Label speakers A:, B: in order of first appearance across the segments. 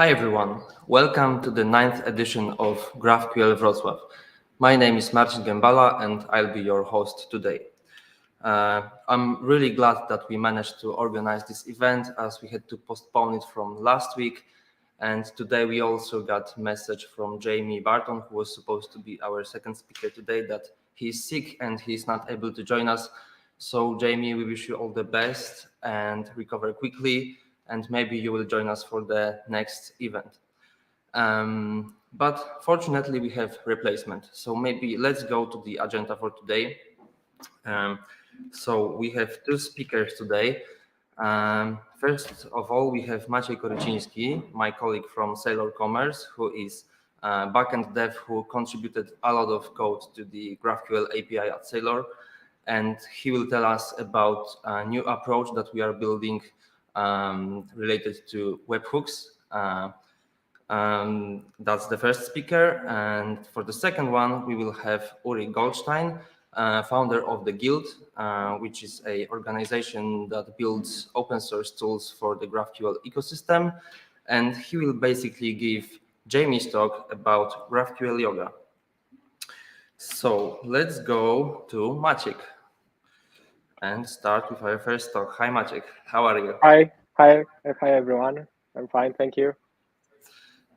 A: Hi everyone, welcome to the 9th edition of GraphQL Wrocław. My name is Marcin Gębala and I'll be your host today. I'm really glad that we managed to organize this event as we had to postpone it from last week. And today we also got a message from Jamie Barton, who was supposed to be our second speaker today, that he's sick and he's not able to join us. So Jamie, we wish you all the best and recover quickly. And maybe you will join us for the next event. But fortunately, we have replacement. So maybe let's go to the agenda for today. So we have two speakers today. First of all, we have Marty Kurzynski, my colleague from Sailor Commerce, who is backend dev who contributed a lot of code to the GraphQL API at Sailor. And he will tell us about a new approach that we are building related to webhooks. That's the first speaker. And for the second one, we will have Uri Goldstein, founder of the Guild, which is an organization that builds open source tools for the GraphQL ecosystem. And he will basically give Jamie's talk about GraphQL Yoga. So let's go to Maciek and start with our first talk. Hi, Maciek. How are you?
B: Hi, everyone. I'm fine, thank you.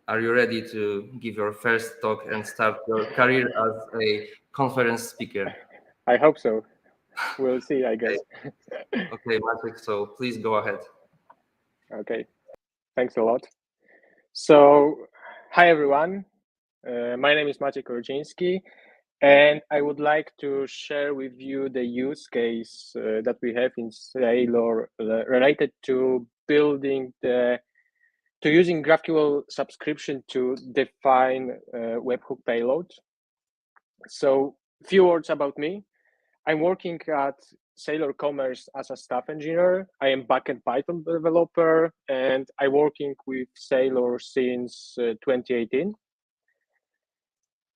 A: Are you ready to give your first talk and start your career as a conference speaker?
B: I hope so. We'll see, I guess.
A: Okay, Maciek, so please go ahead.
B: Okay, thanks a lot. So, hi, everyone. My name is Marty Kurzynski. And I would like to share with you the use case that we have in Sailor related to using GraphQL subscription to define webhook payload. So, few words about me. I'm working at Sailor Commerce as a staff engineer. I am backend Python developer, and I'm working with Sailor since 2018.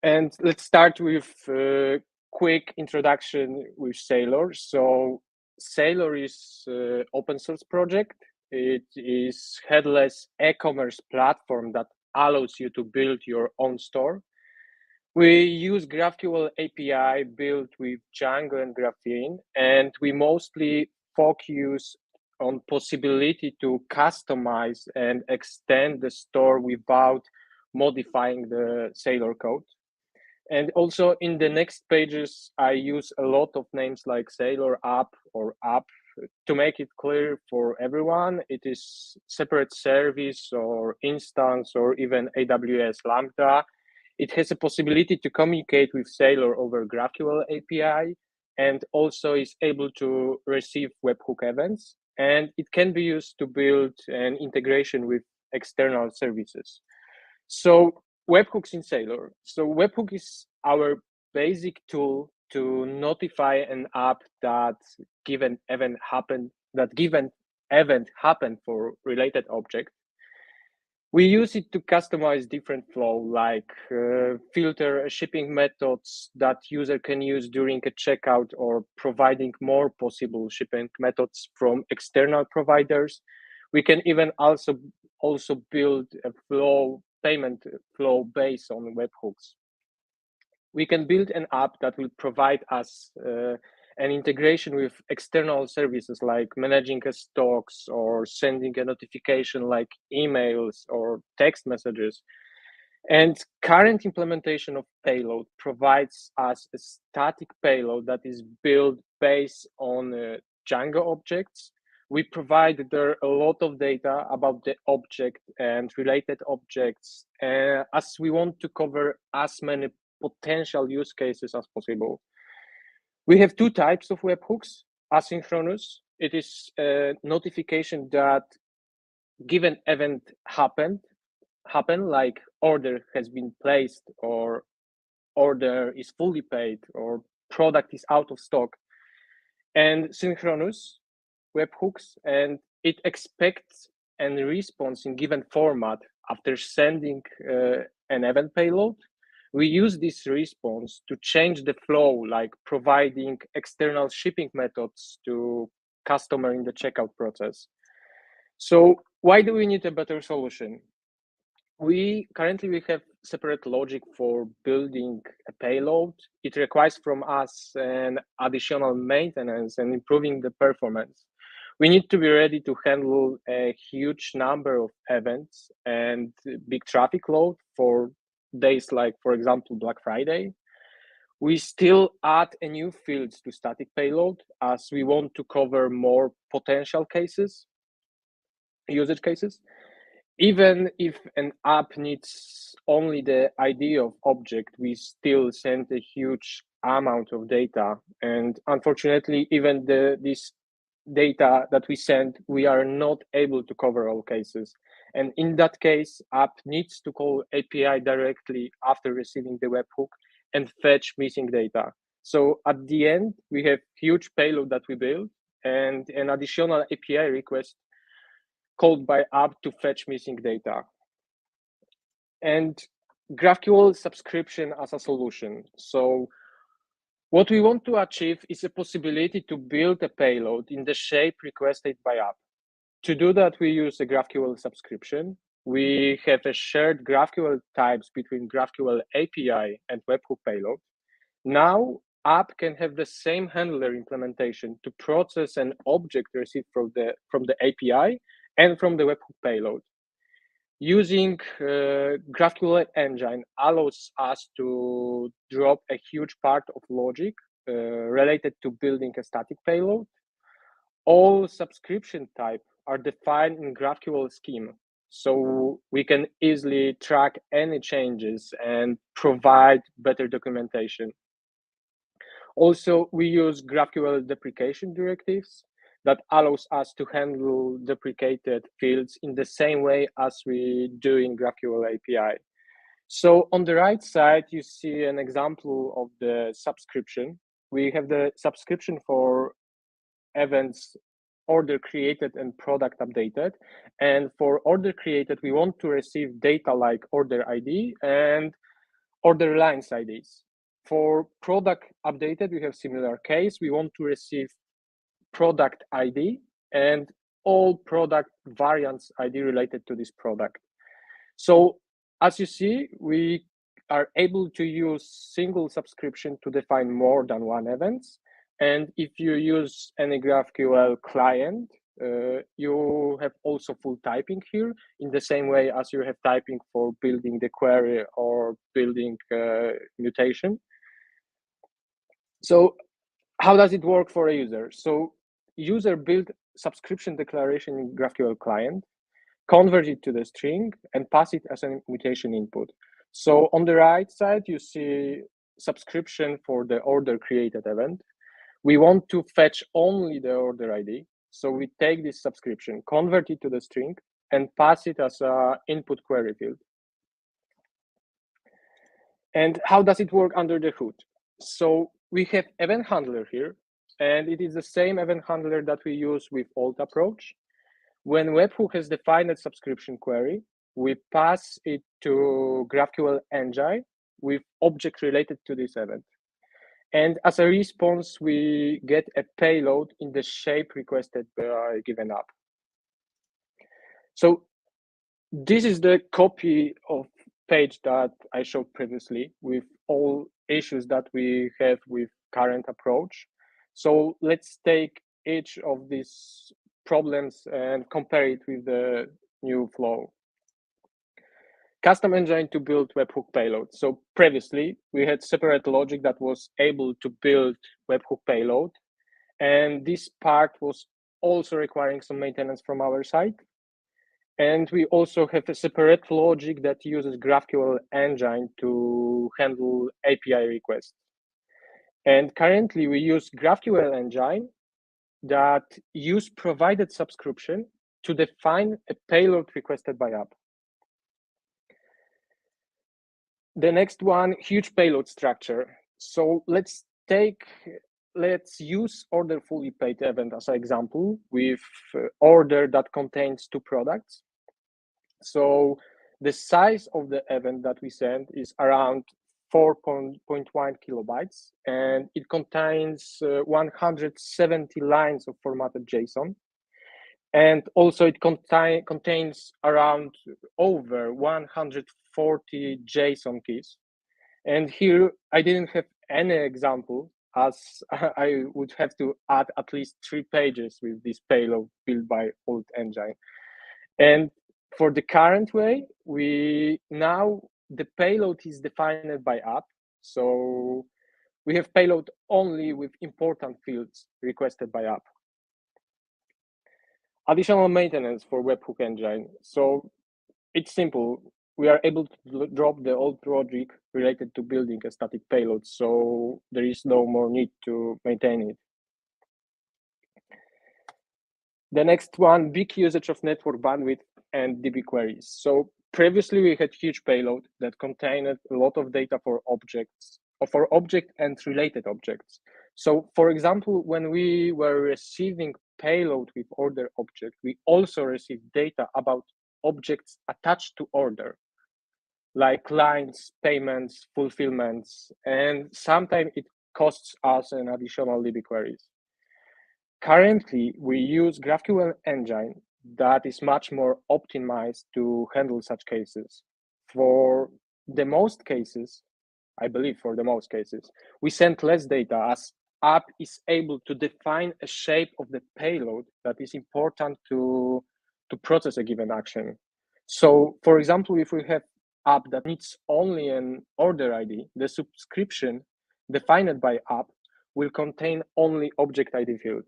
B: And let's start with a quick introduction with Sailor. So Sailor is an open source project. It is headless e-commerce platform that allows you to build your own store. We use GraphQL API built with Django and Graphene, and we mostly focus on possibility to customize and extend the store without modifying the Sailor code. And also in the next pages, I use a lot of names like Sailor app or app to make it clear for everyone. It is separate service or instance or even AWS Lambda. It has a possibility to communicate with Sailor over GraphQL API and also is able to receive webhook events. And it can be used to build an integration with external services. So webhooks in Sailor. So webhook is our basic tool to notify an app that given event happened for related object. We use it to customize different flow, like filter shipping methods that user can use during a checkout or providing more possible shipping methods from external providers. We can even also also build a payment flow based on webhooks. We can build an app that will provide us an integration with external services like managing a stocks or sending a notification like emails or text messages. And current implementation of Payload provides us a static payload that is built based on Django objects. We provide there a lot of data about the object and related objects, as we want to cover as many potential use cases as possible. We have two types of webhooks. Asynchronous, it is a notification that given event happen, like order has been placed or order is fully paid or product is out of stock. And synchronous webhooks, and it expects a response in given format after sending an event payload. We use this response to change the flow, like providing external shipping methods to customer in the checkout process. So why do we need a better solution? We have separate logic for building a payload. It requires from us an additional maintenance and improving the performance. We need to be ready to handle a huge number of events and big traffic load for days like, for example, Black Friday. We still add a new fields to static payload as we want to cover more potential cases, usage cases. Even if an app needs only the ID of object, we still send a huge amount of data. And unfortunately, even this data that we send, we are not able to cover all cases. And in that case, app needs to call API directly after receiving the webhook and fetch missing data. So at the end, we have huge payload that we build and an additional API request called by app to fetch missing data. And GraphQL subscription as a solution. So what we want to achieve is a possibility to build a payload in the shape requested by app. To do that, we use a GraphQL subscription. We have a shared GraphQL types between GraphQL API and webhook payload. Now, app can have the same handler implementation to process an object received from the API and from the webhook payload. Using GraphQL engine allows us to drop a huge part of logic related to building a static payload. All subscription types are defined in GraphQL scheme, so we can easily track any changes and provide better documentation. Also, we use GraphQL deprecation directives that allows us to handle deprecated fields in the same way as we do in GraphQL API. So on the right side, you see an example of the subscription. We have the subscription for events order created and product updated. And for order created, we want to receive data like order ID and order lines IDs. For product updated, we have similar case. We want to receive product ID and all product variants ID related to this product. So as you see, we are able to use single subscription to define more than one event. And if you use any GraphQL client, you have also full typing here in the same way as you have typing for building the query or building mutation. So how does it work for a user? So user build subscription declaration in GraphQL client, convert it to the string and pass it as a mutation input. So on the right side, you see subscription for the order created event. We want to fetch only the order ID. So we take this subscription, convert it to the string and pass it as an input query field. And how does it work under the hood? So we have event handler here, and it is the same event handler that we use with old approach. When webhook has defined a subscription query, we pass it to GraphQL engine with object related to this event. And as a response, we get a payload in the shape requested by given app. So This is the copy of page that I showed previously with all issues that we have with current approach. So let's take each of these problems and compare it with the new flow. Custom engine to build webhook payload. So previously we had separate logic that was able to build webhook payload. And this part was also requiring some maintenance from our side. And we also have a separate logic that uses GraphQL engine to handle API requests. And currently we use GraphQL engine that use provided subscription to define a payload requested by app. The next one, huge payload structure. So let's use order fully paid event as an example with order that contains 2 products. So the size of the event that we send is around 4.1 kilobytes, and it contains 170 lines of formatted JSON. And also it contains around over 140 JSON keys. And here I didn't have any example, as I would have to add at least 3 pages with this payload built by old engine. And for the current way, the payload is defined by app. So we have payload only with important fields requested by app. Additional maintenance for webhook engine. So it's simple. We are able to drop the old logic related to building a static payload, so there is no more need to maintain it. The next one, big usage of network bandwidth and DB queries. So previously we had huge payload that contained a lot of data for objects, or for object and related objects. So for example, when we were receiving payload with order object, we also received data about objects attached to order, like lines, payments, fulfillments, and sometimes it costs us an additional DB queries. Currently, we use GraphQL engine that is much more optimized to handle such cases. For the most cases, I believe for the most cases, we send less data as app is able to define a shape of the payload that is important to process a given action. So for example, if we have app that needs only an order ID, the subscription defined by app will contain only object ID field.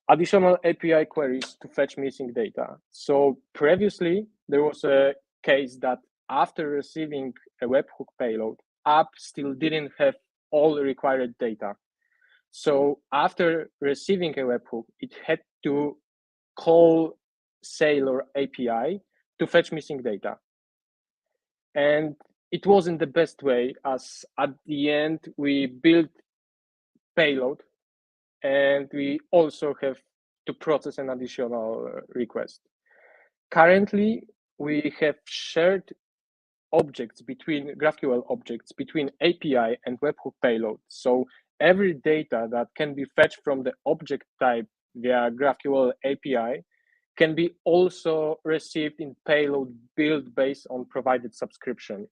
B: Additional API queries to fetch missing data. So previously, there was a case that after receiving a webhook payload, app still didn't have all required data. So after receiving a webhook, it had to call Sailor API to fetch missing data. And it wasn't the best way, as at the end, we built payload and we also have to process an additional request. Currently, we have shared objects between GraphQL objects between API and webhook payload. So every data that can be fetched from the object type via GraphQL API can be also received in payload built based on provided subscription.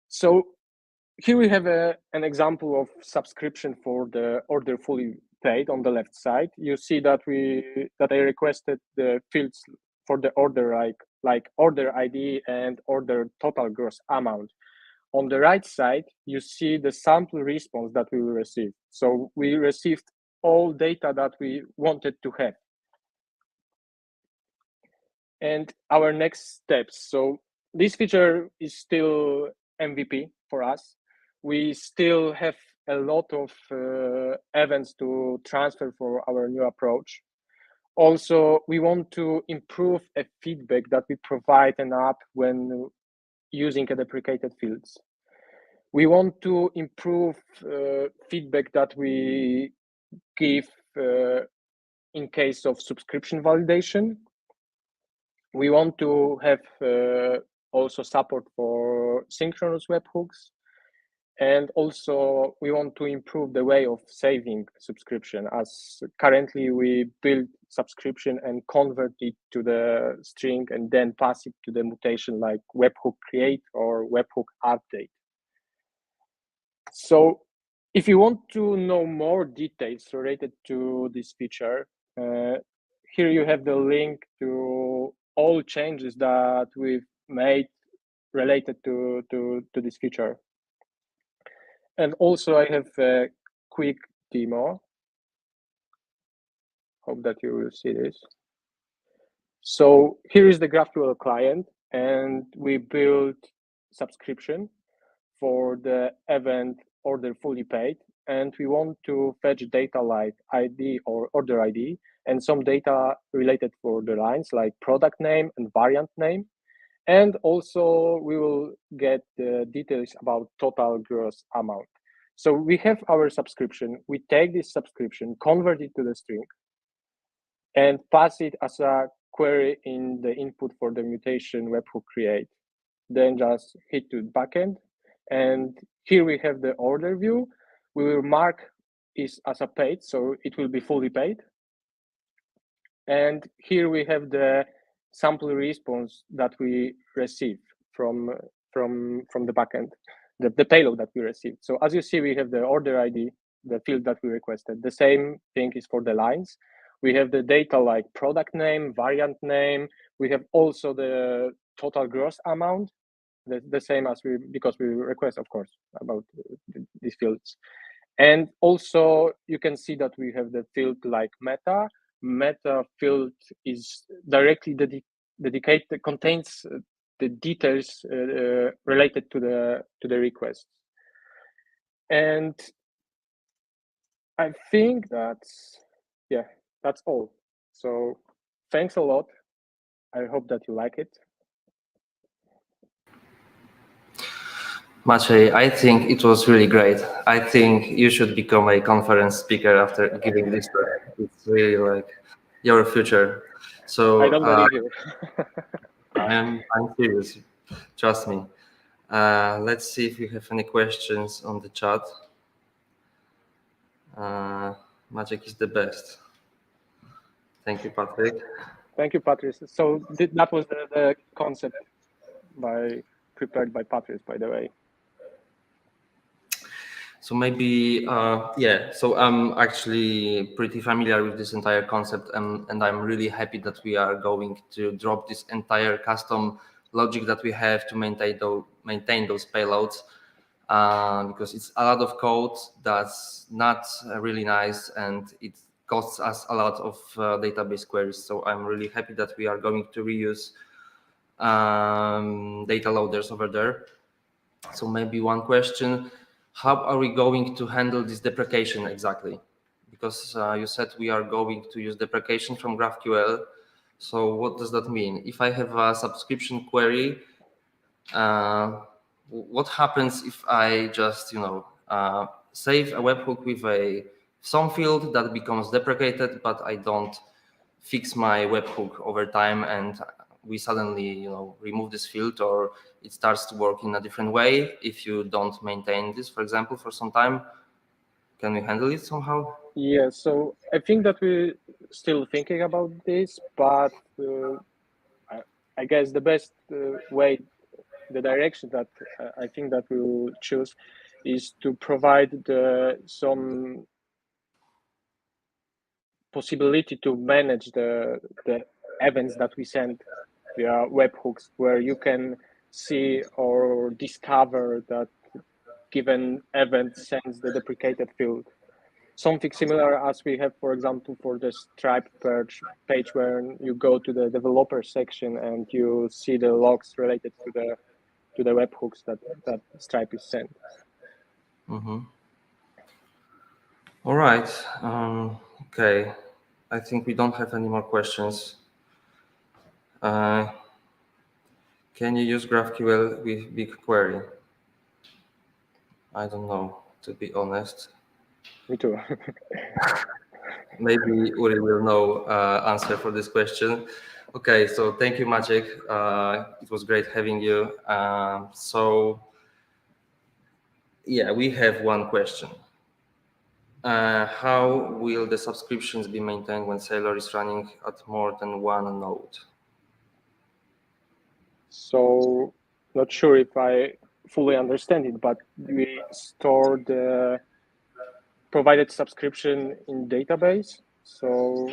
B: So here we have an example of subscription for the order fully paid on the left side. You see that I requested the fields for the order like order ID and order total gross amount. On the right side, you see the sample response that we will receive. So we received all data that we wanted to have. And our next steps. So this feature is still MVP for us. We still have a lot of events to transfer for our new approach. Also, we want to improve a feedback that we provide an app when using a deprecated fields. We want to improve feedback that we give in case of subscription validation. We want to have also support for synchronous webhooks. And also we want to improve the way of saving subscription, as currently we build subscription and convert it to the string and then pass it to the mutation like webhook create or webhook update. So if you want to know more details related to this feature, here you have the link to all changes that we've made related to this feature. And also I have a quick demo. Hope that you will see this. So here is the GraphQL client, and we built subscription for the event order fully paid. And we want to fetch data like ID or order ID and some data related for the lines like product name and variant name. And also we will get the details about total gross amount. So we have our subscription. We take this subscription, convert it to the string, and pass it as a query in the input for the mutation webhook create. Then just hit to backend. And here we have the order view. We will mark it as a paid, so it will be fully paid. And here we have the sample response that we receive from the backend, the payload that we received. So as you see, we have the order ID, the field that we requested. The same thing is for the lines. We have the data like product name, variant name. We have also the total gross amount, the same as because we request, of course, about these fields. And also you can see that we have the field like meta. Meta field is directly dedicated, contains the details related to the request. And I think that's all. So thanks a lot. I hope that you like it.
A: Maciej, I think it was really great. I think you should become a conference speaker after giving this talk. It's really like your future. So
B: I don't believe you.
A: I'm serious. Trust me. Let's see if we have any questions on the chat. Maciek is the best. Thank you, Patrick.
B: Thank you, Patrice. So that was the concept prepared by Patrice, by the way.
A: So maybe, so I'm actually pretty familiar with this entire concept, and I'm really happy that we are going to drop this entire custom logic that we have to maintain those payloads, because it's a lot of code that's not really nice, and it costs us a lot of database queries. So I'm really happy that we are going to reuse data loaders over there. So maybe one question: how are we going to handle this deprecation exactly? Because you said we are going to use deprecation from GraphQL. So what does that mean? If I have a subscription query, what happens if I just save a webhook with some field that becomes deprecated, but I don't fix my webhook over time, and we suddenly remove this field, or it starts to work in a different way if you don't maintain this, for example, for some time? Can we handle it somehow?
B: Yeah, so I think that we're still thinking about this, but I guess the best way, the direction that I think that we will choose is to provide some possibility to manage the events that we send via webhooks, where you can see or discover that given event sends the deprecated field. Something similar as we have, for example, for the Stripe page, where you go to the developer section and you see the logs related to the webhooks that Stripe is sent.
A: Mm-hmm. All right. Okay. I think we don't have any more questions. Can you use GraphQL with Bigquery? I don't know, to be honest.
B: Me too.
A: Maybe Uri will know answer for this question. Okay, so thank you, Maciek. It was great having you. So Yeah, we have one question. How will the subscriptions be maintained when Sailor is running at more than one node?
B: So not sure if I fully understand it, but we store the provided subscription in database. So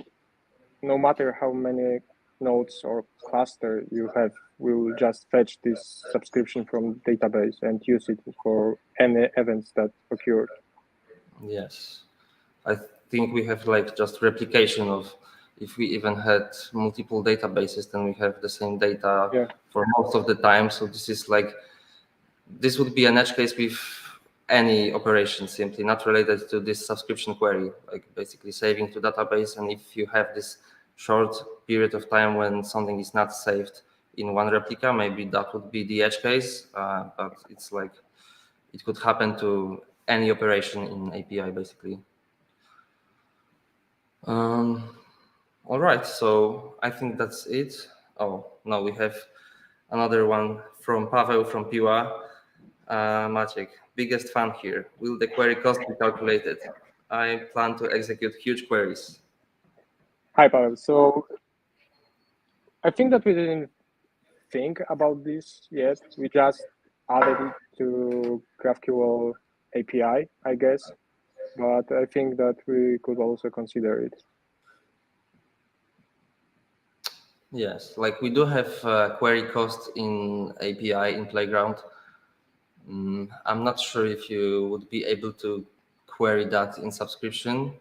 B: no matter how many nodes or cluster you have, we will just fetch this subscription from database and use it for any events that occurred.
A: Yes, I think we have like just replication of, if we even had multiple databases, then we have the same data for most of the time. So this would be an edge case with any operation, simply not related to this subscription query, like basically saving to database. And if you have this short period of time when something is not saved in one replica, maybe that would be the edge case. But it's like, it could happen to any operation in API, basically. All right, so I think that's it. Oh, no, we have another one from Paweł from Piła. Maciek, biggest fan here. Will the query cost be calculated? I plan to execute huge queries.
B: Hi, Paweł. So I think that we didn't think about this yet. We just added it to GraphQL API, I guess. But I think that we could also consider it.
A: Yes, like we do have query cost in API in Playground. I'm not sure if you would be able to query that in subscription,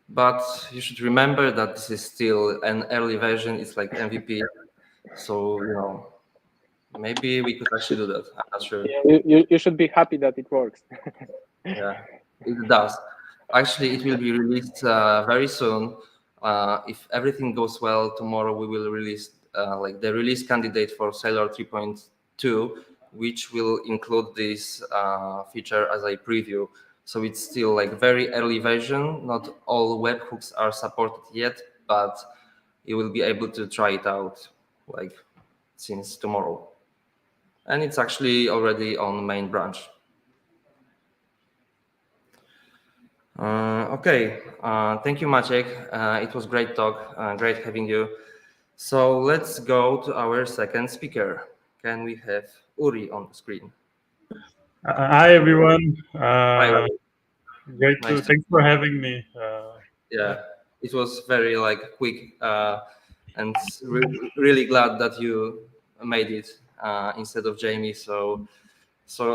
A: but you should remember that this is still an early version. It's like MVP, so maybe we could actually do that. I'm not sure.
B: You should be happy that it works.
A: Yeah, it does. Actually, it will be released very soon. If everything goes well, tomorrow we will release like the release candidate for Sailor 3.2, which will include this feature as a preview. So it's still like very early version. Not all webhooks are supported yet, but you will be able to try it out like since tomorrow. And it's actually already on main branch. Okay, thank you, Maciek. It was great talk, great having you. So let's go to our second speaker. Can we have Uri on the screen?
C: Hi, everyone.
A: Hi,
C: Great
A: nice
C: thanks for having me.
A: Yeah, it was very quick, and really glad that you made it instead of Jamie. So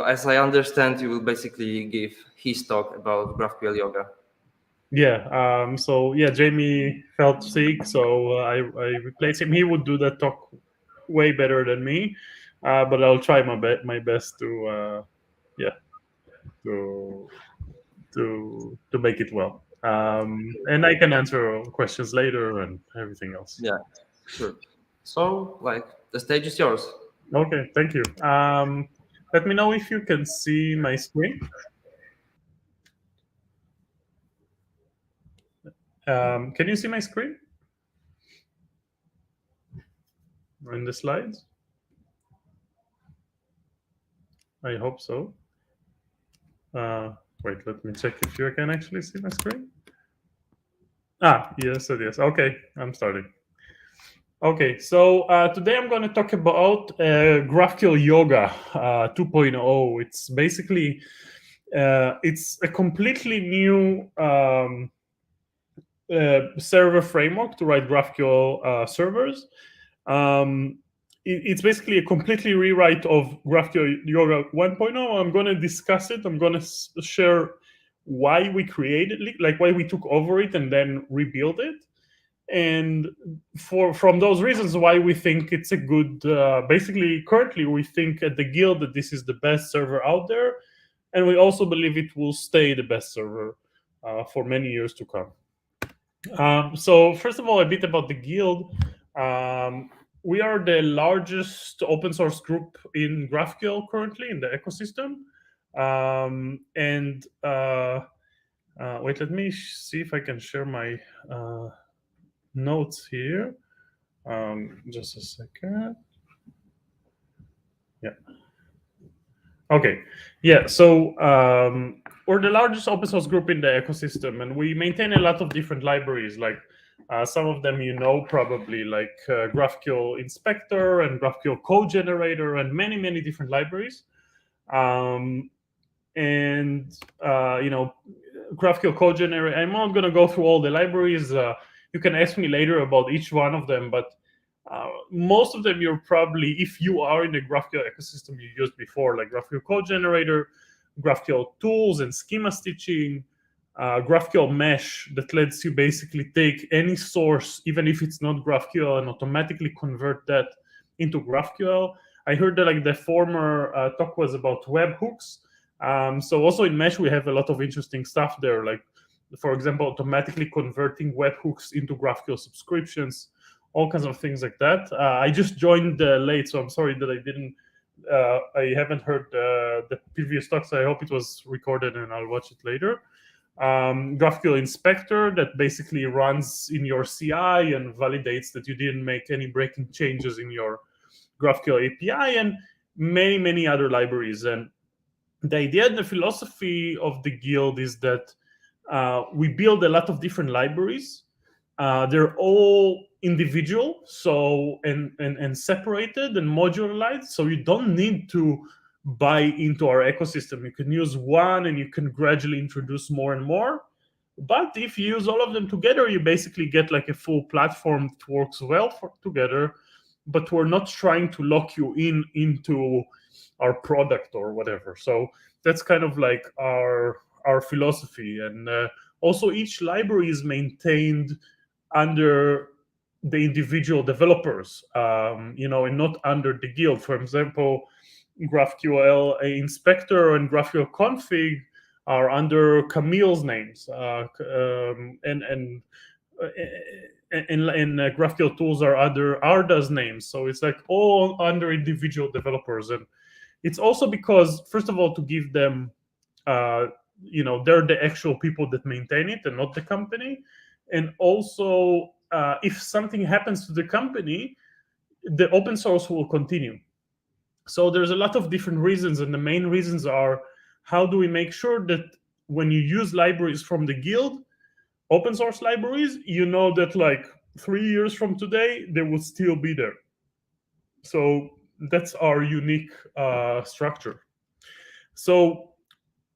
A: as I understand, you will basically give his talk about GraphQL Yoga.
C: Yeah. Jamie felt sick, so I replaced him. He would do that talk way better than me, but I'll try my best to to make it well. And I can answer questions later and everything else.
A: Yeah, sure. So the stage is yours.
C: Okay, thank you. Let me know if you can see my screen. Can you see my screen? In the slides? I hope so. Wait, let me check if you can actually see my screen. Yes, it is. Okay, I'm starting. Okay, so today I'm going to talk about GraphQL Yoga 2.0. It's basically it's a completely new server framework to write GraphQL servers. It's basically a completely rewrite of GraphQL Yoga 1.0. I'm going to discuss it. I'm going to share why we created it, like why we took over it and then rebuild it, and from those reasons why we think it's a good. Basically, currently we think at the Guild that this is the best server out there, and we also believe it will stay the best server for many years to come. So first of all, a bit about the Guild. We are the largest open source group in GraphQL currently in the ecosystem. Wait, let me see if I can share my notes here. Just a second. Yeah. Okay, yeah. So we're the largest open source group in the ecosystem, and we maintain a lot of different libraries. Like some of them you know probably, like GraphQL Inspector and GraphQL Code Generator, and many different libraries. Um, and GraphQL Code Generator. I'm not going to go through all the libraries. You can ask me later about each one of them, but most of them you're probably, if you are in the GraphQL ecosystem, you used before, like GraphQL Code Generator, GraphQL tools and schema stitching, GraphQL Mesh that lets you basically take any source, even if it's not GraphQL, and automatically convert that into GraphQL. I heard that like the former talk was about webhooks. So also in Mesh, we have a lot of interesting stuff there, like, for example, automatically converting webhooks into GraphQL subscriptions, all kinds of things like that. I just joined late, so I'm sorry that I haven't heard the previous talks. I hope it was recorded and I'll watch it later. GraphQL Inspector that basically runs in your CI and validates that you didn't make any breaking changes in your GraphQL API, and many other libraries. And the idea and the philosophy of the guild is that we build a lot of different libraries. They're all individual, so and separated and modularized, so you don't need to buy into our ecosystem. You can use one and you can gradually introduce more and more. But if you use all of them together, you basically get like a full platform that works well together. But we're not trying to lock you into our product or whatever. So that's kind of like our philosophy. And also each library is maintained under the individual developers, and not under the guild. For example, GraphQL Inspector and GraphQL Config are under Camille's names, and GraphQL tools are under Arda's names. So it's like all under individual developers. And it's also because, first of all, to give them, they're the actual people that maintain it and not the company. And also, if something happens to the company, the open source will continue. So there's a lot of different reasons, and the main reasons are, how do we make sure that when you use libraries from the guild, open source libraries, you know that like 3 years from today, they will still be there. So that's our unique structure. So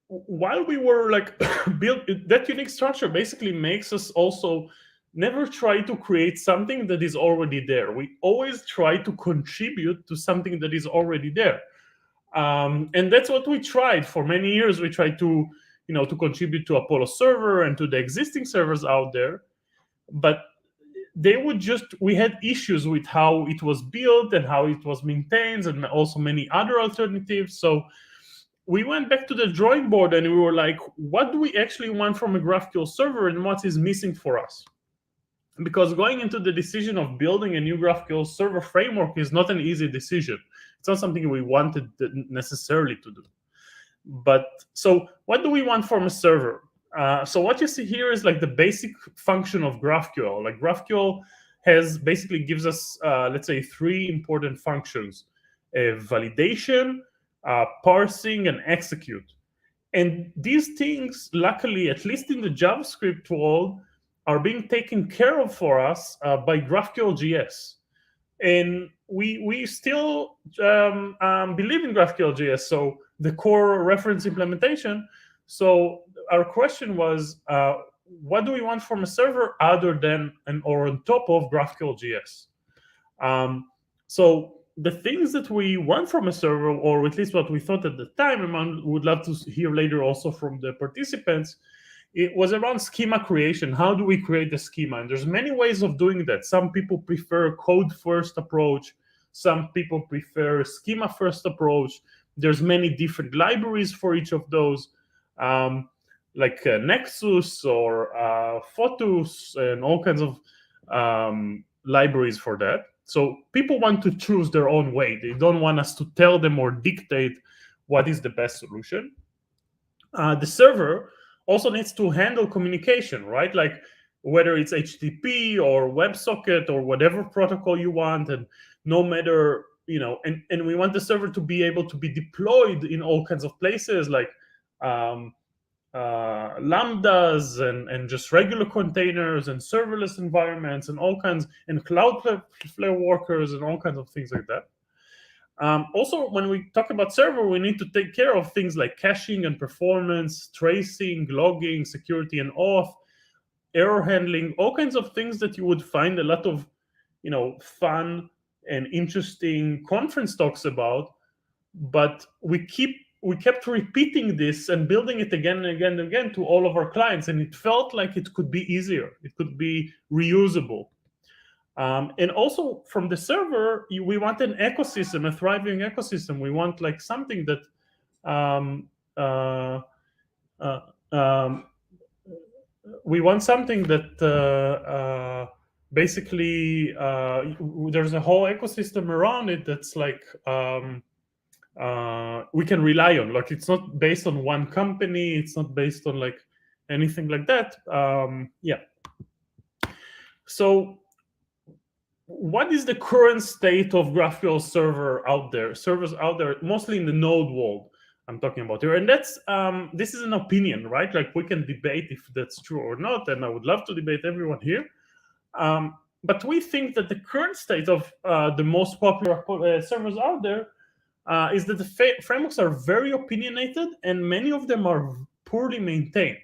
C: while we were like build that unique structure, basically makes us also never try to create something that is already there. We always try to contribute to something that is already there. And that's what we tried for many years. We tried to contribute to Apollo server and to the existing servers out there, but we had issues with how it was built and how it was maintained, and also many other alternatives. So we went back to the drawing board and we were like, what do we actually want from a GraphQL server and what is missing for us? Because going into the decision of building a new GraphQL server framework is not an easy decision. It's not something we wanted necessarily to do. But so what do we want from a server? So what you see here is like the basic function of GraphQL. Like GraphQL basically gives us, let's say, 3 important functions: validation, parsing, and execute. And these things, luckily, at least in the JavaScript world, are being taken care of for us by GraphQL JS. And we still believe in GraphQL JS, so the core reference implementation. So our question was, what do we want from a server other than or on top of GraphQL JS? So the things that we want from a server, or at least what we thought at the time, and I would love to hear later also from the participants, it was around schema creation. How do we create the schema? And there's many ways of doing that. Some people prefer code-first approach. Some people prefer schema-first approach. There's many different libraries for each of those, like Nexus or Photos and all kinds of libraries for that. So people want to choose their own way. They don't want us to tell them or dictate what is the best solution. The server also needs to handle communication, right? Like whether it's HTTP or WebSocket or whatever protocol you want, and no matter and we want the server to be able to be deployed in all kinds of places, like lambdas and just regular containers and serverless environments and all kinds, and Cloudflare workers and all kinds of things like that. Also, when we talk about server, we need to take care of things like caching and performance, tracing, logging, security and auth, error handling, all kinds of things that you would find a lot of fun and interesting conference talks about. But we kept repeating this and building it again and again and again to all of our clients, and it felt like it could be easier, it could be reusable. And also from the server, we want an ecosystem, a thriving ecosystem. We want like something that we want something that basically there's a whole ecosystem around it that's like we can rely on. Like, it's not based on one company, it's not based on like anything like that. So what is the current state of GraphQL servers out there, mostly in the node world I'm talking about here? And that's this is an opinion, right? Like, we can debate if that's true or not, and I would love to debate everyone here. But we think that the current state of the most popular servers out there is that the frameworks are very opinionated, and many of them are poorly maintained.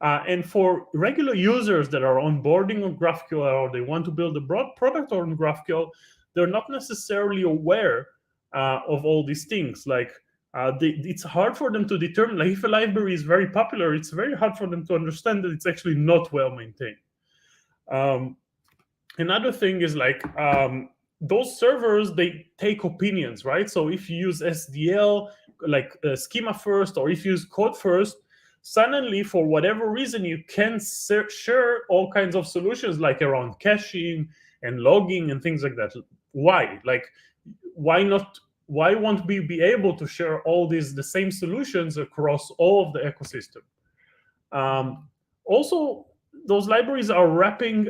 C: And for regular users that are onboarding on GraphQL, or they want to build a broad product on GraphQL, they're not necessarily aware of all these things. Like, it's hard for them to determine, like, if a library is very popular, it's very hard for them to understand that it's actually not well maintained. Another thing is, like, those servers, they take opinions, right? So if you use SDL, like schema first, or if you use code first, suddenly, for whatever reason, you can share all kinds of solutions, like around caching and logging and things like that. Why? Like, why not? Why won't we be able to share all the same solutions across all of the ecosystem? Also, those libraries are wrapping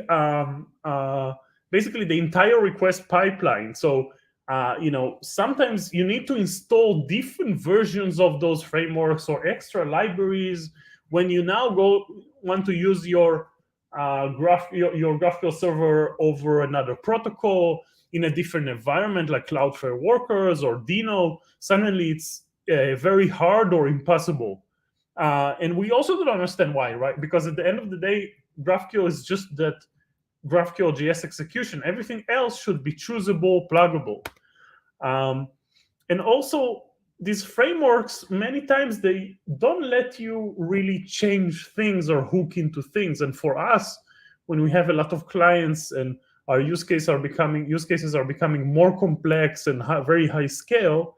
C: basically the entire request pipeline. So sometimes you need to install different versions of those frameworks or extra libraries when you now want to use your GraphQL server over another protocol in a different environment, like Cloudflare workers or Dino. Suddenly it's very hard or impossible. And we also don't understand why, right? Because at the end of the day, GraphQL is just that GraphQL JS execution. Everything else should be choosable, pluggable. And also, these frameworks, many times, they don't let you really change things or hook into things. And for us, when we have a lot of clients and our use cases are becoming more complex and very high scale,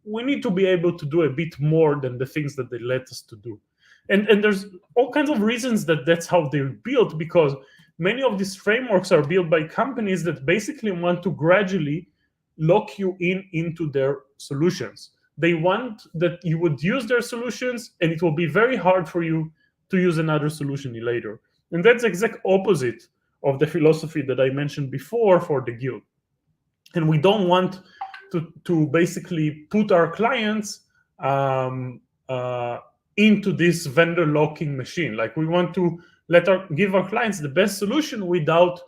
C: we need to be able to do a bit more than the things that they let us to do. And there's all kinds of reasons that's how they're built, because many of these frameworks are built by companies that basically want to gradually lock you into their solutions. They want that you would use their solutions, and it will be very hard for you to use another solution later. And that's the exact opposite of the philosophy that I mentioned before for the guild. And we don't want to basically put our clients into this vendor locking machine. Like, we want to give our clients the best solution without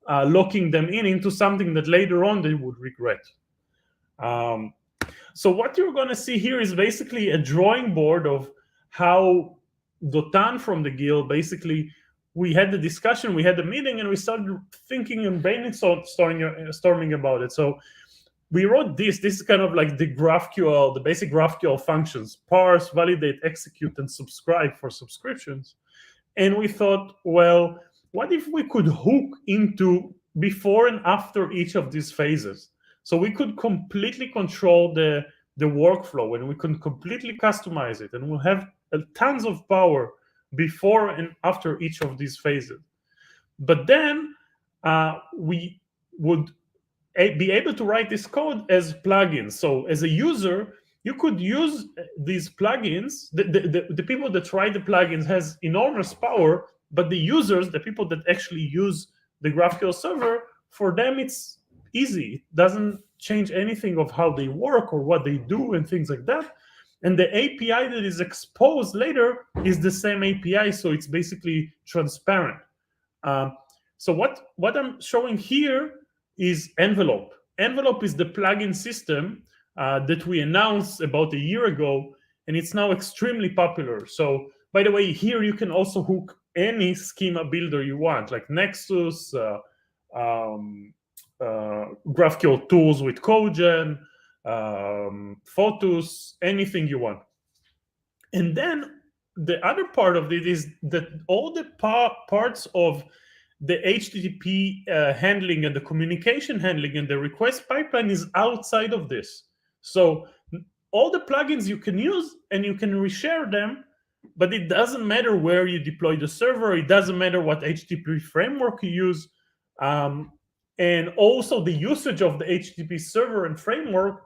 C: locking them into something that later on they would regret. So what you're going to see here is basically a drawing board of how Dotan from the guild, basically, we had the discussion, we had the meeting, and we started thinking and brainstorming about it. So we wrote this. This is kind of like the GraphQL, the basic GraphQL functions: parse, validate, execute, and subscribe for subscriptions. And we thought, well, what if we could hook into before and after each of these phases? So we could completely control the workflow, and we can completely customize it, and we'll have tons of power before and after each of these phases. But then we would be able to write this code as plugins. So as a user, you could use these plugins. The people that write the plugins has enormous power, but the users, the people that actually use the GraphQL server, for them it's easy. It doesn't change anything of how they work or what they do and things like that. And the API that is exposed later is the same API, so it's basically transparent. So what I'm showing here is Envelope. Envelope is the plugin system that we announced about a year ago, and it's now extremely popular. So by the way, here you can also hook any schema builder you want, like Nexus, GraphQL tools with CodeGen, Photos, anything you want. And then the other part of it is that all the parts of the HTTP handling and the communication handling and the request pipeline is outside of this. So all the plugins you can use and you can reshare them, but it doesn't matter where you deploy the server. It doesn't matter what HTTP framework you use. And also the usage of the HTTP server and framework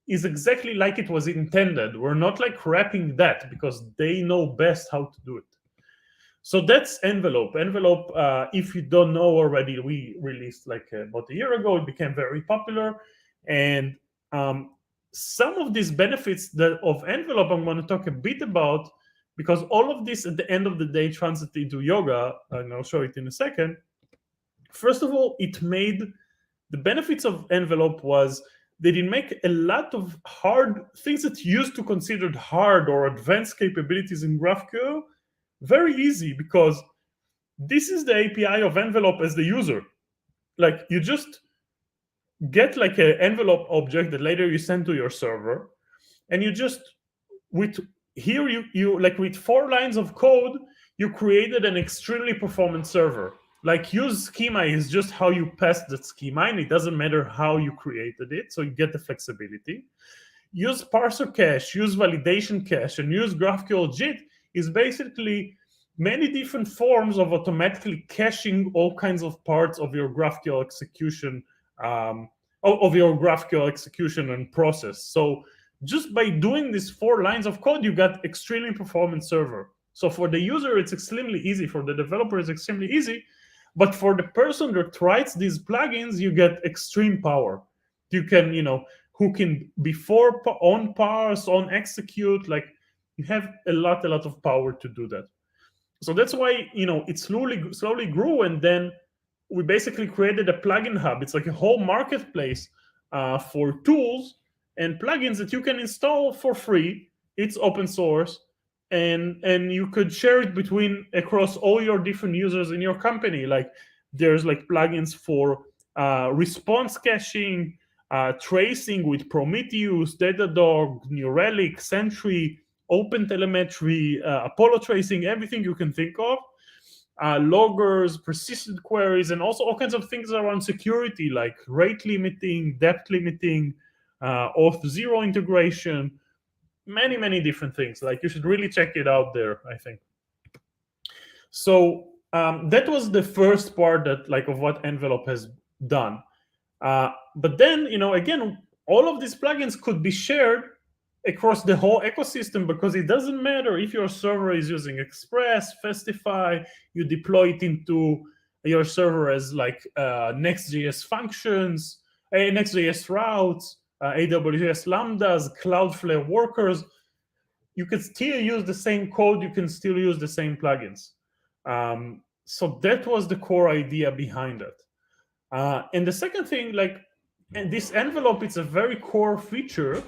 C: is exactly like it was intended. We're not like wrapping that because they know best how to do it. So that's Envelope. Envelope, if you don't know already, we released like about a year ago. It became very popular. And some of these benefits of Envelope I'm going to talk a bit about, because all of this at the end of the day translates into Yoga, and I'll show it in a second. First of all, the benefits of Envelope was they didn't make a lot of hard things that used to considered hard or advanced capabilities in GraphQL very easy, because this is the API of Envelope as the user. Like you just get like an envelope object that later you send to your server, and you just with 4 lines of code you created an extremely performant server. Like use schema is just how you pass that schema, and it doesn't matter how you created it, so you get the flexibility. Use parser cache, use validation cache, and use GraphQL JIT is basically many different forms of automatically caching all kinds of parts of your GraphQL execution, and process. So just by doing these 4 lines of code, you got extremely performant server. So for the user, it's extremely easy. For the developer, it's extremely easy. But for the person that writes these plugins, you get extreme power. You can, hook in before, on parse, on execute. Like you have a lot of power to do that. So that's why, it slowly grew. And then we basically created a plugin hub. It's like a whole marketplace for tools and plugins that you can install for free. It's open source. And you could share it across all your different users in your company. Like there's like plugins for response caching, tracing with Prometheus, Datadog, New Relic, Sentry, OpenTelemetry, Apollo tracing, everything you can think of. Loggers, persistent queries, and also all kinds of things around security, like rate limiting, depth limiting, Auth0 integration, many different things. Like you should really check it out there, I think. So that was the first part of what Envelope has done. But then, again, all of these plugins could be shared across the whole ecosystem, because it doesn't matter if your server is using Express, Festify, you deploy it into your server as like Next.js functions, Next.js routes, AWS Lambdas, Cloudflare workers. You can still use the same code, you can still use the same plugins. So that was the core idea behind it. And the second thing, and this Envelope, it's a very core feature.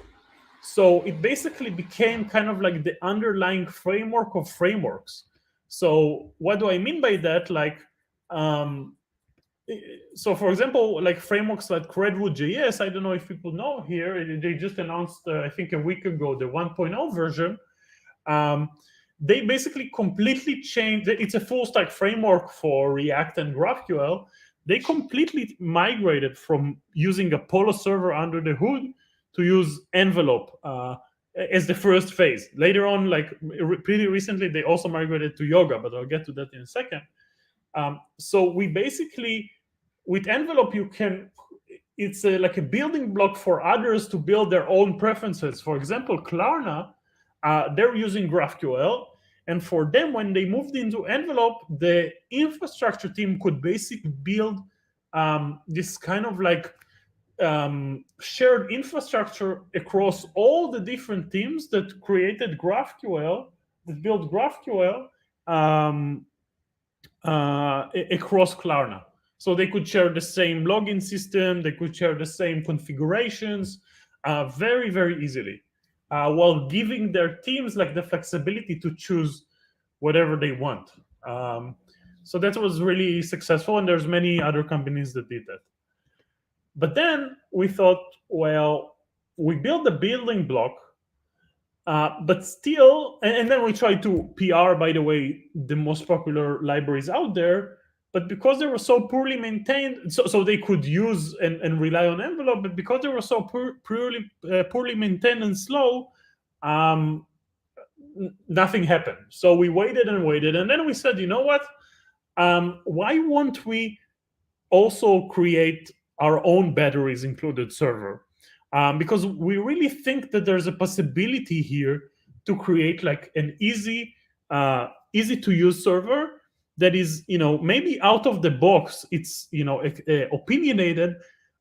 C: So it basically became kind of like the underlying framework of frameworks. So what do I mean by that? So for example, like frameworks like Redwood.js, I don't know if people know here, they just announced, I think a week ago, the 1.0 version. They basically completely changed, it's a full stack framework for React and GraphQL. They completely migrated from using Apollo server under the hood to use Envelope as the first phase. Later on, pretty recently, they also migrated to Yoga, but I'll get to that in a second. So we basically, with Envelope, it's like a building block for others to build their own preferences. For example, Klarna, they're using GraphQL. And for them, when they moved into Envelope, the infrastructure team could basically build this kind of like shared infrastructure across all the different teams that created GraphQL, that built GraphQL across Klarna. So they could share the same login system, they could share the same configurations very, very easily, while giving their teams like the flexibility to choose whatever they want. So that was really successful, and there's many other companies that did that. But then we thought, well, we built the building block, but still, and then we tried to PR, by the way, the most popular libraries out there, but because they were so poorly maintained, so they could use and rely on envelope, but because they were so poorly maintained and slow, nothing happened. So we waited and waited, and then we said, you know what? Why won't we also create our own batteries included server? Because we really think that there's a possibility here to create like an easy to use server that is, maybe out of the box, it's, opinionated,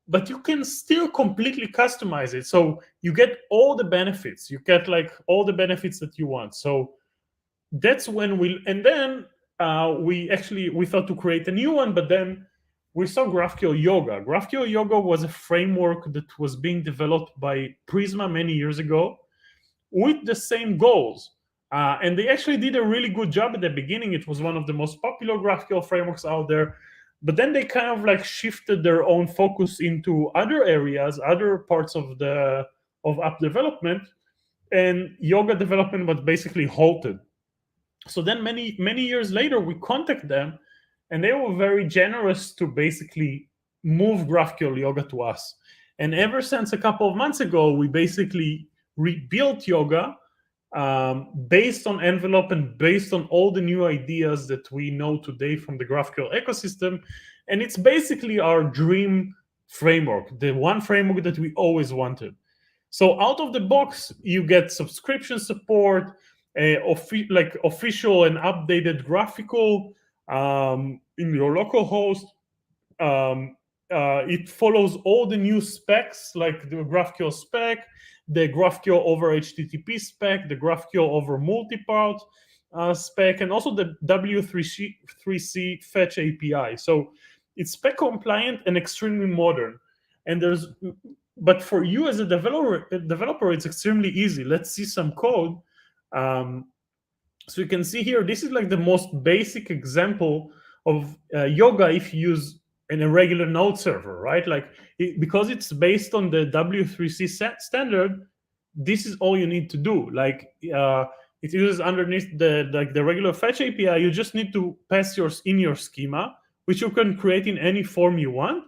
C: but you can still completely customize it. So you get all the benefits. You get like all the benefits that you want. So that's when and then we thought to create a new one, but then we saw GraphQL Yoga. GraphQL Yoga was a framework that was being developed by Prisma many years ago with the same goals. And they actually did a really good job at the beginning. It was one of the most popular GraphQL frameworks out there. But then they kind of like shifted their own focus into other areas, other parts of app development, and Yoga development was basically halted. So then many years later, we contacted them, and they were very generous to basically move GraphQL Yoga to us. And ever since a couple of months ago, we basically rebuilt Yoga based on envelope and based on all the new ideas that we know today from the GraphQL ecosystem. And it's basically our dream framework, the one framework that we always wanted. So out of the box, you get subscription support, official and updated Graphical in your local host. It follows all the new specs, like the GraphQL spec, the GraphQL over HTTP spec, the GraphQL over multipart spec, and also the W3C fetch API. So it's spec compliant and extremely modern. And but for you as a developer, it's extremely easy. Let's see some code. So you can see here, this is like the most basic example of Yoga if you use in a regular node server, right? Like because it's based on the W3C standard, this is all you need to do. Like it uses underneath the regular fetch API. You just need to pass in your schema, which you can create in any form you want,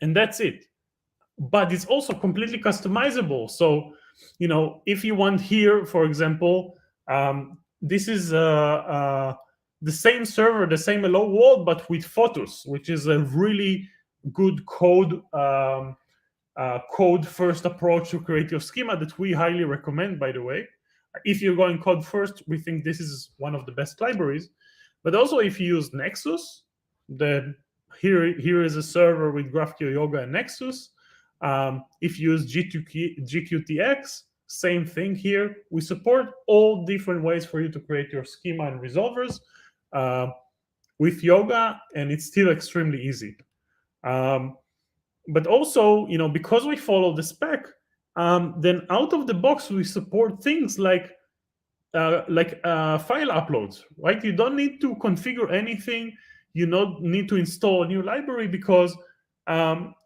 C: and that's it. But it's also completely customizable. So, if you want here, for example, this is the same server, the same hello world, but with photos, which is a really good code first approach to create your schema that we highly recommend, by the way. If you're going code first, we think this is one of the best libraries. But also if you use Nexus, here is a server with GraphQL Yoga and Nexus. If you use GQTX, same thing here. We support all different ways for you to create your schema and resolvers with Yoga, and it's still extremely easy. But also, because we follow the spec, then out of the box we support things like file uploads, right? You don't need to configure anything. You don't need to install a new library because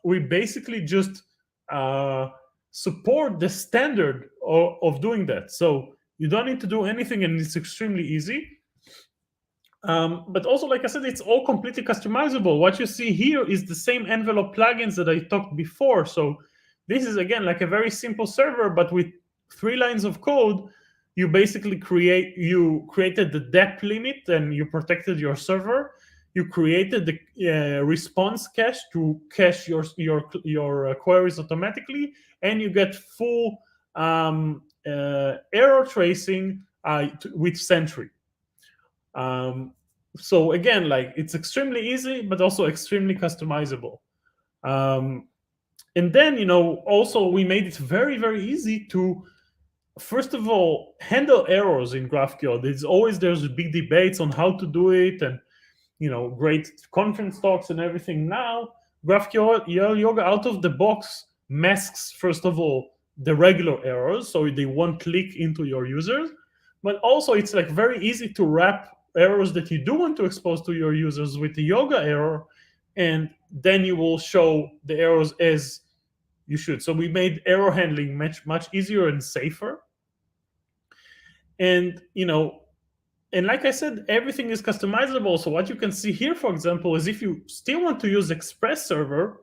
C: we basically just support the standard of doing that. So you don't need to do anything, and it's extremely easy. But also, like I said, it's all completely customizable. What you see here is the same envelope plugins that I talked before. So this is, again, like a very simple server, but with 3 lines of code, you basically created the depth limit and you protected your server. You created the response cache to cache your queries automatically, and you get full error tracing with Sentry. So again, like it's extremely easy, but also extremely customizable. And then, also we made it very, very easy to, first of all, handle errors in GraphQL. There's big debates on how to do it, and great conference talks and everything. Now, GraphQL Yoga out of the box masks, first of all, the regular errors, so they won't click into your users. But also, it's like very easy to wrap errors that you do want to expose to your users with the Yoga error, and then you will show the errors as you should. So we made error handling much easier and safer. And and like I said, everything is customizable. So what you can see here, for example, is if you still want to use Express server,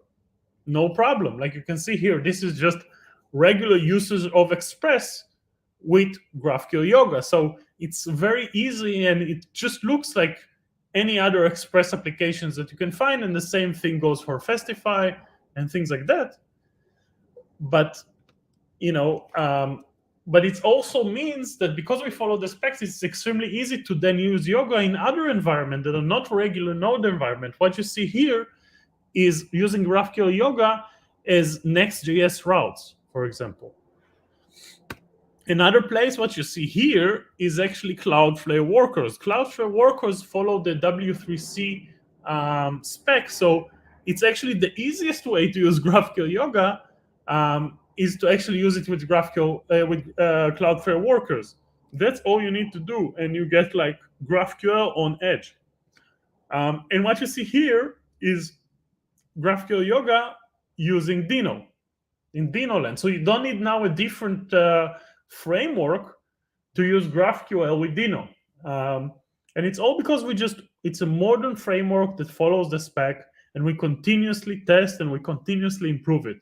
C: no problem. Like you can see here, this is just regular usage of Express with GraphQL Yoga. So it's very easy, and it just looks like any other Express applications that you can find. And the same thing goes for Festify and things like that. But but it also means that because we follow the specs, it's extremely easy to then use Yoga in other environments that are not regular node environment. What you see here is using GraphQL Yoga as Next.js routes, for example. Another place, what you see here is actually Cloudflare workers. Cloudflare workers follow the W3C spec, so it's actually the easiest way to use GraphQL Yoga is to actually use it with GraphQL with Cloudflare workers. That's all you need to do, and you get like GraphQL on Edge. And what you see here is GraphQL Yoga using Dino in Dinoland. So you don't need now a different framework to use GraphQL with Dino. And it's all because it's a modern framework that follows the spec, and we continuously test and we continuously improve it.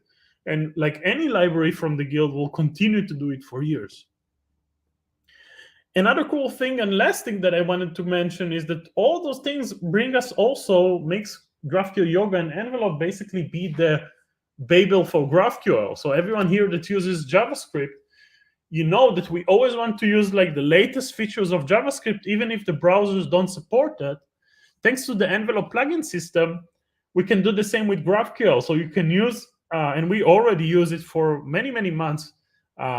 C: And like any library from the guild, will continue to do it for years. Another cool thing and last thing that I wanted to mention is that all those things makes GraphQL Yoga and Envelope basically be the Babel for GraphQL. So everyone here that uses JavaScript, you know that we always want to use like the latest features of JavaScript, even if the browsers don't support that. Thanks to the Envelope plugin system, we can do the same with GraphQL. So you can use, and we already use it for many, many months,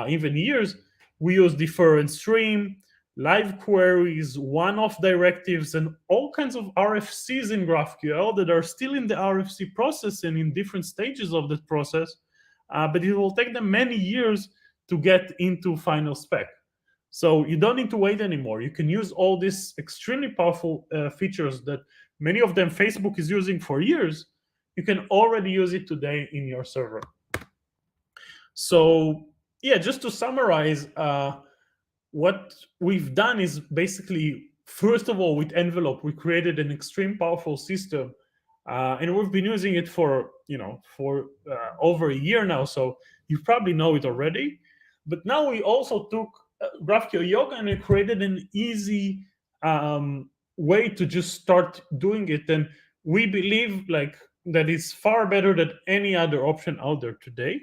C: even years. We use defer and stream, live queries, one-off directives, and all kinds of RFCs in GraphQL that are still in the RFC process and in different stages of that process. But it will take them many years to get into final spec. So you don't need to wait anymore. You can use all these extremely powerful features that many of them Facebook is using for years. You can already use it today in your server. So yeah, just to summarize, what we've done is basically, first of all, with Envelope, we created an extreme powerful system, and we've been using it for over a year now. So you probably know it already. But now we also took GraphQL Yoga and we created an easy way to just start doing it. And we believe that it's far better than any other option out there today.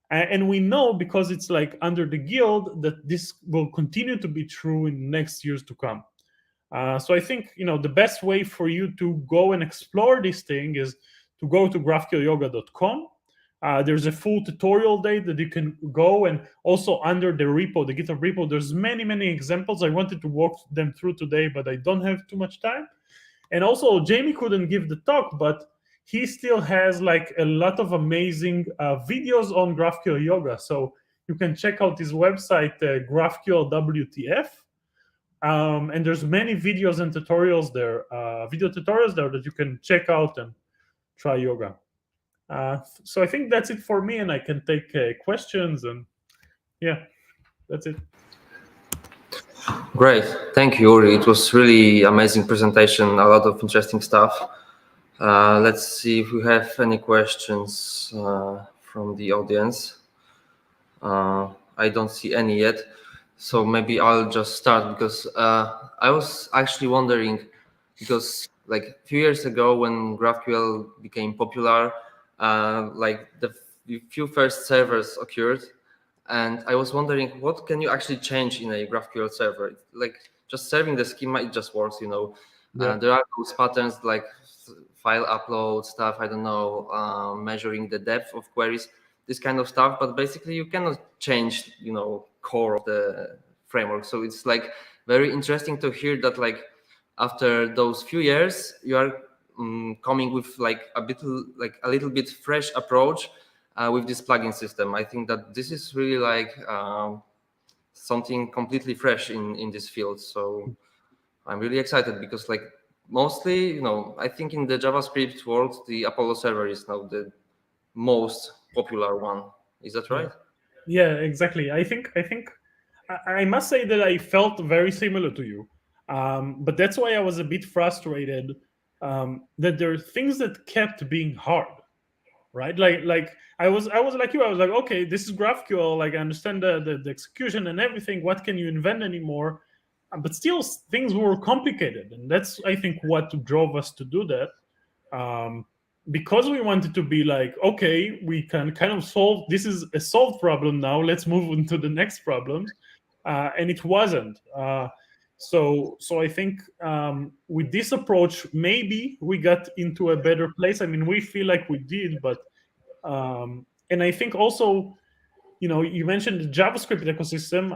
C: And we know, because it's under the guild, that this will continue to be true in the next years to come. So I think the best way for you to go and explore this thing is to go to graphqlyoga.com. There's a full tutorial day that you can go, and also under the repo, the GitHub repo, there's many examples. I wanted to walk them through today, but I don't have too much time. And also, Jamie couldn't give the talk, but he still has a lot of amazing videos on GraphQL Yoga. So you can check out his website, GraphQL WTF. And there's many videos and tutorials there, video tutorials there that you can check out and try yoga. So I think that's it for me, and I can take questions, and yeah, that's it.
A: Great, thank you, Uri. It was really amazing presentation, a lot of interesting stuff. Let's see if we have any questions from the audience. I don't see any yet, so maybe I'll just start, because I was actually wondering, because a few years ago when GraphQL became popular, the few first servers occurred, and I was wondering, what can you actually change in a GraphQL server? Just serving the schema, it just works,
C: Yeah.
A: There are those patterns file upload stuff, I don't know, measuring the depth of queries, this kind of stuff. But basically you cannot change, core of the framework. So it's like very interesting to hear that like after those few years, you are coming with like a little bit fresh approach with this plugin system. I think that this is really like something completely fresh in this field. So I'm really excited because like mostly, I think in the JavaScript world, the Apollo server is now the most popular one. Is that right?
C: Yeah, exactly. I think I must say that I felt very similar to you, but that's why I was a bit frustrated that there are things that kept being hard, right? Like I was like you. I was like, okay, this is GraphQL. Like I understand the execution and everything. What can you invent anymore? But still, things were complicated, and that's I think what drove us to do that. Because we wanted to be like, okay, we can kind of solve, this is a solved problem now, let's move on to the next problems. And it wasn't. So I think with this approach, maybe we got into a better place. I mean, we feel like we did, but, and I think also, you mentioned the JavaScript ecosystem.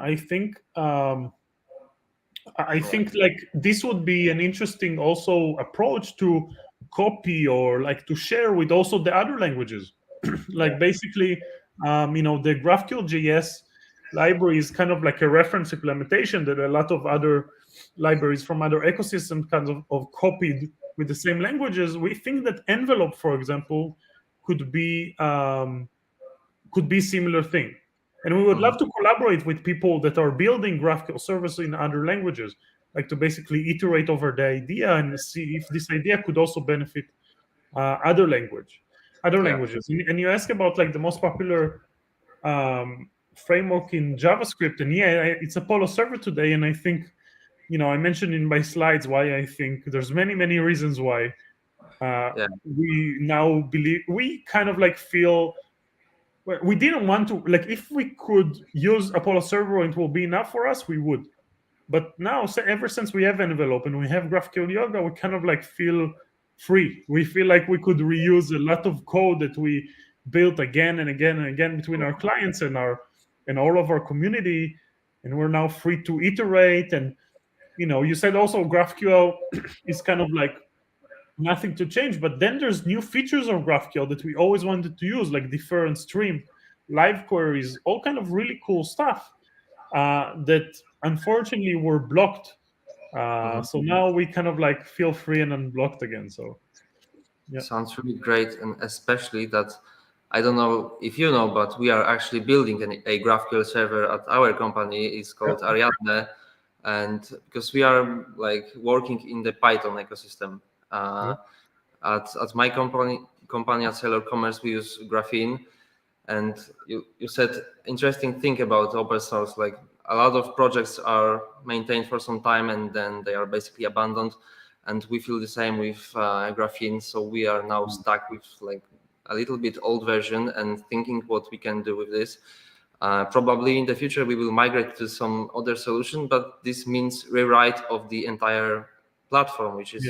C: I think like this would be an interesting also approach to copy or like to share with also the other languages. Like basically, the GraphQL JS library is kind of like a reference implementation that a lot of other libraries from other ecosystems kind of copied with the same languages. We think that envelope, for example, could be similar thing. And we would love to collaborate with people that are building GraphQL services in other languages, like to basically iterate over the idea and see if this idea could also benefit other languages. And you ask about like the most popular framework in JavaScript, and it's Apollo Server today. And I think, I mentioned in my slides why I think there's many reasons why we now believe, we kind of like feel. We didn't want to, like, if we could use Apollo Server and it will be enough for us, we would. But now, ever since we have Envelope and we have GraphQL Yoga, we kind of like feel free. We feel like we could reuse a lot of code that we built again and again and again between our clients and all of our community, and we're now free to iterate. And you said also GraphQL is kind of like nothing to change, but then there's new features of GraphQL that we always wanted to use, like defer and stream, live queries, all kind of really cool stuff that unfortunately were blocked. So now we kind of like feel free and unblocked again. So yeah,
A: sounds really great, and especially that, I don't know if you know, but we are actually building a GraphQL server at our company. It's called Ariadne, and because we are like working in the Python ecosystem. At my company at Sailor Commerce, we use Graphene, and you said interesting thing about open source. Like a lot of projects are maintained for some time and then they are basically abandoned, and we feel the same with Graphene. So we are now stuck with like a little bit old version and thinking what we can do with this. Probably in the future we will migrate to some other solution, but this means rewrite of the entire platform, which is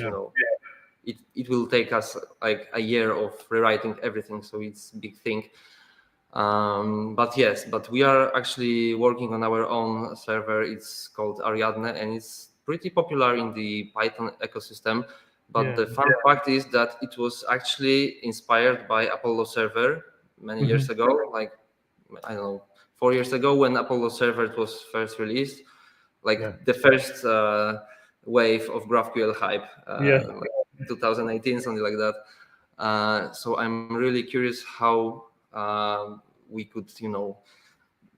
A: it will take us like a year of rewriting everything, so it's a big thing. But we are actually working on our own server. It's called Ariadne, and it's pretty popular in the Python ecosystem. But the fun fact is that it was actually inspired by Apollo server many years ago, like I don't know, 4 years ago when Apollo server was first released, like the first wave of GraphQL hype. Like 2018, something like that. So I'm really curious how we could,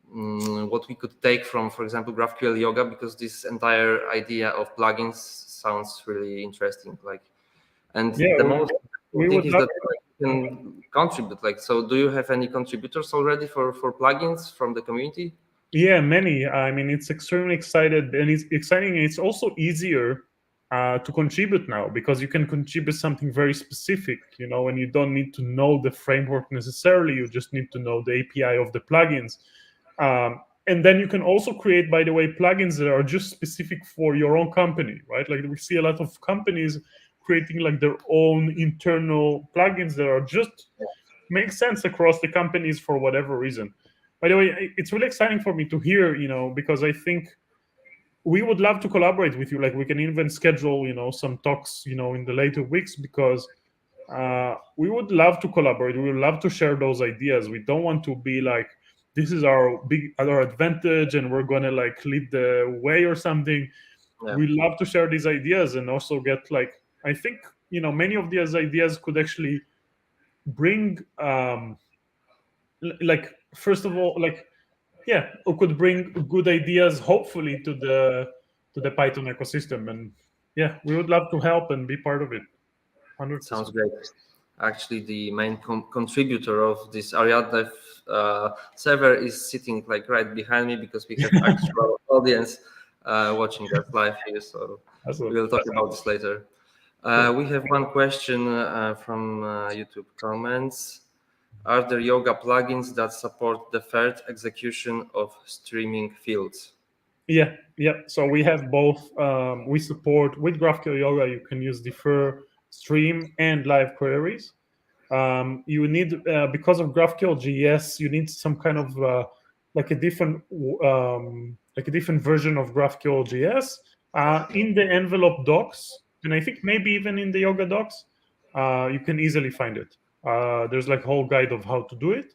A: what we could take from, for example, GraphQL Yoga, because this entire idea of plugins sounds really interesting. The most thing is that you can contribute. So do you have any contributors already for plugins from the community?
C: Yeah, many. I mean, it's extremely exciting, and it's exciting. And it's also easier to contribute now because you can contribute something very specific, and you don't need to know the framework necessarily. You just need to know the API of the plugins. And then you can also create, by the way, plugins that are just specific for your own company, right? Like we see a lot of companies creating like their own internal plugins that are just make sense across the companies for whatever reason. By the way, it's really exciting for me to hear, because I think we would love to collaborate with you. Like we can even schedule, some talks, in the later weeks, because we would love to collaborate. We would love to share those ideas. We don't want to be like, this is our advantage and we're gonna like lead the way or something.
A: Yeah.
C: We love to share these ideas and also get like, I think, many of these ideas could actually bring like, first of all, like, yeah, it could bring good ideas hopefully to the Python ecosystem. And yeah, we would love to help and be part of it. 100%.
A: Sounds great. Actually, the main contributor of this Ariadne server is sitting like right behind me, because we have actual audience watching us live here. So we will talk about this later. We have one question from YouTube comments. Are there Yoga plugins that support deferred execution of streaming fields?
C: Yeah. So we have both. We support with GraphQL Yoga. You can use defer, stream, and live queries. You need because of GraphQL JS, you need some kind of like a different version of GraphQL JS in the envelope docs, and I think maybe even in the Yoga docs, you can easily find it. There's like a whole guide of how to do it,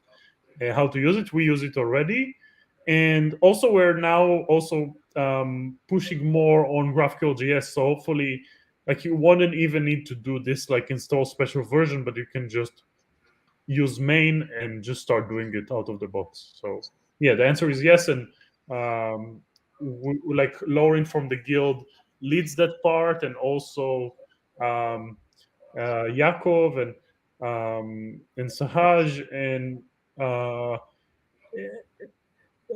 C: how to use it. We use it already. And also we're now also pushing more on GraphQL JS. So hopefully, like, you wouldn't even need to do this like install special version, but you can just use main and just start doing it out of the box. So yeah, the answer is yes. And like Lauren from the guild leads that part, and also Yakov and Sahaj and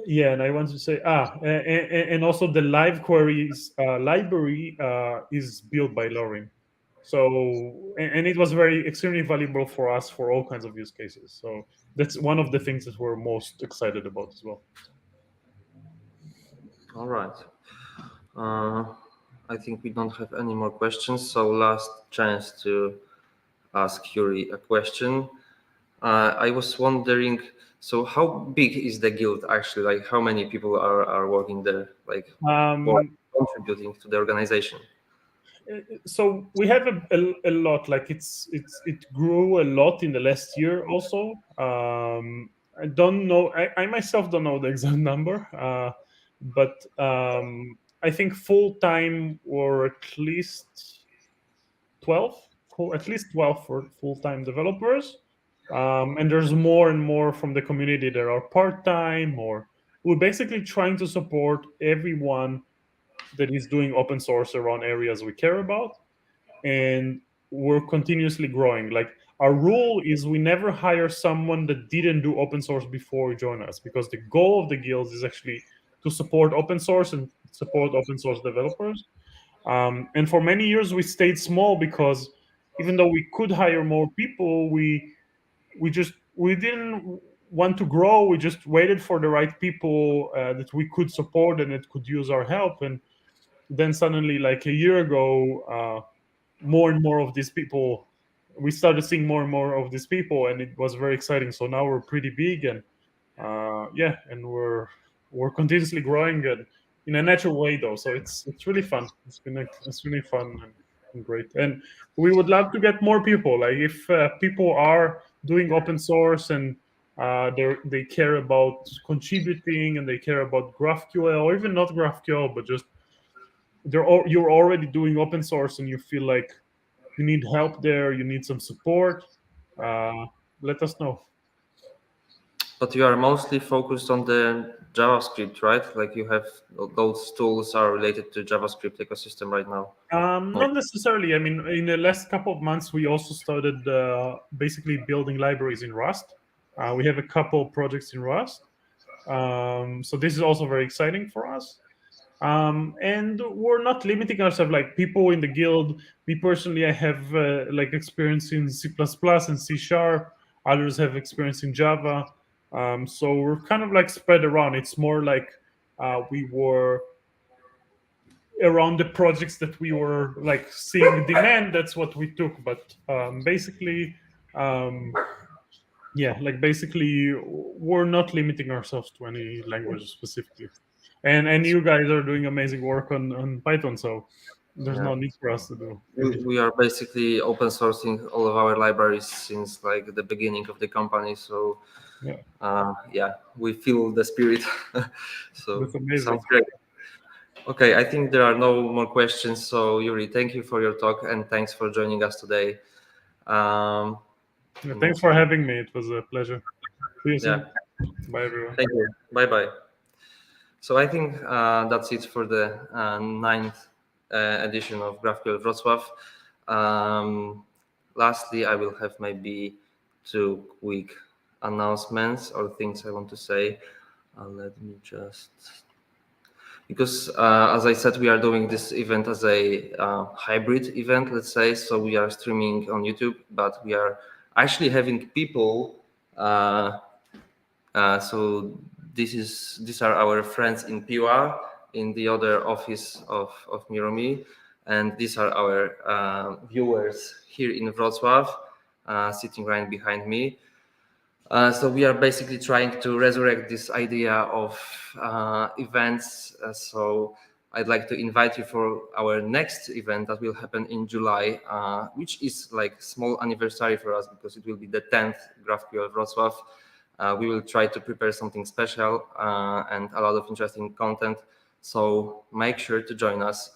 C: yeah, and I want to say and also the live queries library is built by Lauren. So and it was very extremely valuable for us for all kinds of use cases. So that's one of the things that we're most excited about as well.
A: All right. I think we don't have any more questions. So last chance to ask Yuri a question. I was wondering, so how big is the guild actually? Like, how many people are working there, like contributing to the organization?
C: So we have a lot. Like it grew a lot in the last year also. I don't know. I myself don't know the exact number, but I think full time or at least 12, for full time developers. And there's more and more from the community that are part time, or we're basically trying to support everyone that is doing open source around areas we care about, and we're continuously growing. Like, our rule is we never hire someone that didn't do open source before join us, because the goal of the guilds is actually to support open source and support open source developers. And for many years we stayed small, because even though we could hire more people, we didn't want to grow. We just waited for the right people that we could support and that could use our help. And then suddenly, like a year ago, more and more of these people, we started seeing more and more of these people, and it was very exciting. So now we're pretty big, and yeah, and we're continuously growing, and in a natural way though. So it's really fun. It's really fun and great. And we would love to get more people. Like, if people are doing open source and they care about contributing, and they care about GraphQL, or even not GraphQL, but just you're already doing open source and you feel like you need help there, you need some support, let us know.
A: But you are mostly focused on the JavaScript, right? Like, you have those tools are related to JavaScript ecosystem right now.
C: Not necessarily. I mean, in the last couple of months, we also started basically building libraries in Rust. We have a couple projects in Rust. So this is also very exciting for us. And we're not limiting ourselves. Like, people in the guild, me personally, I have like experience in C++ and C#. Others have experience in Java. So we're kind of like spread around. It's more like we were around the projects that we were like seeing demand, that's what we took. But basically, yeah, like basically we're not limiting ourselves to any language specifically. And you guys are doing amazing work on Python, so there's no need for us to do anything.
A: We are basically open sourcing all of our libraries since like the beginning of the company. So
C: yeah,
A: we feel the spirit. So
C: that's amazing.
A: sounds great. Okay, I think there are no more questions. So Yuri, thank you for your talk and thanks for joining us today.
C: Thanks for having me. It was a pleasure. See you soon. Bye, everyone.
A: Thank you. Bye-bye. So I think that's it for the 9th edition of GraphQL Wrocław. Lastly, I will have maybe 2 quick announcements or things I want to say. Let me just... Because as I said, we are doing this event as a hybrid event, let's say. So we are streaming on YouTube, but we are actually having people. So these are our friends in Piła, in the other office of Miromi, and these are our viewers here in Wrocław, sitting right behind me. So we are basically trying to resurrect this idea of events. So I'd like to invite you for our next event that will happen in July, which is like small anniversary for us because it will be the 10th GraphQL Wrocław. We will try to prepare something special and a lot of interesting content. So make sure to join us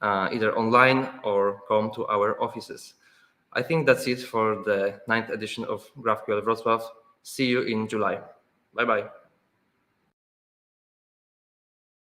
A: either online or come to our offices. I think that's it for the 9th edition of GraphQL Wrocław. See you in July. Bye-bye.